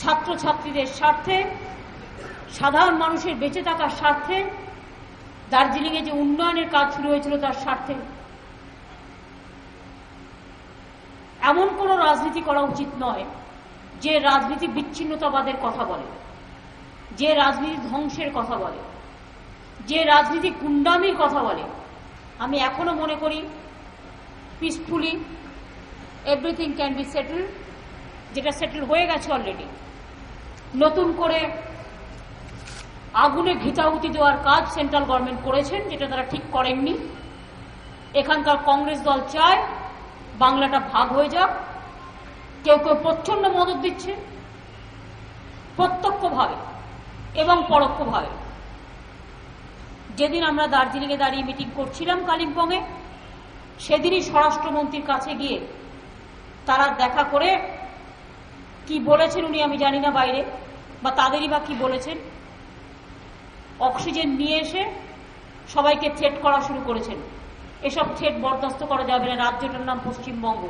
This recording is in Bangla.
ছাত্রছাত্রীদের স্বার্থে, সাধারণ মানুষের বেঁচে থাকার স্বার্থে, দার্জিলিংয়ে যে উন্নয়নের কাজ শুরু হয়েছিল তার স্বার্থে এমন কোনো রাজনীতি করা উচিত নয় যে রাজনীতি বিচ্ছিন্নতাবাদের কথা বলে, যে রাজনীতি ধ্বংসের কথা বলে, যে রাজনীতি গুন্ডামির কথা বলে। আমি এখনো মনে করি peacefully everything can be settle, যেটা সেটেল হয়ে গেছে অলরেডি। নতুন করে আগুনে ঘিতাহুতি দেওয়ার কাজ সেন্ট্রাল গভর্নমেন্ট করেছেন, যেটা তারা ঠিক করেননি। এখানকার কংগ্রেস দল চায় বাংলাটা ভাগ হয়ে যাক। কেউ কেউ প্রচ্ছন্ন মদত দিচ্ছে, প্রত্যক্ষভাবে এবং পরোক্ষভাবে। যেদিন আমরা দার্জিলিংয়ে দাঁড়িয়ে মিটিং করছিলাম কালিম্পংয়ে, সেদিনই স্বরাষ্ট্রমন্ত্রীর কাছে গিয়ে তারা দেখা করে কি বলেছেন উনি আমি জানি না, বাইরে বা তাদেরই বা কি বলেছেন, অক্সিজেন নিয়ে এসে সবাইকে থ্রেট করা শুরু করেছেন। এসব থ্রেট বরদাস্ত করা যাবে না, রাজ্যটার নাম পশ্চিমবঙ্গ।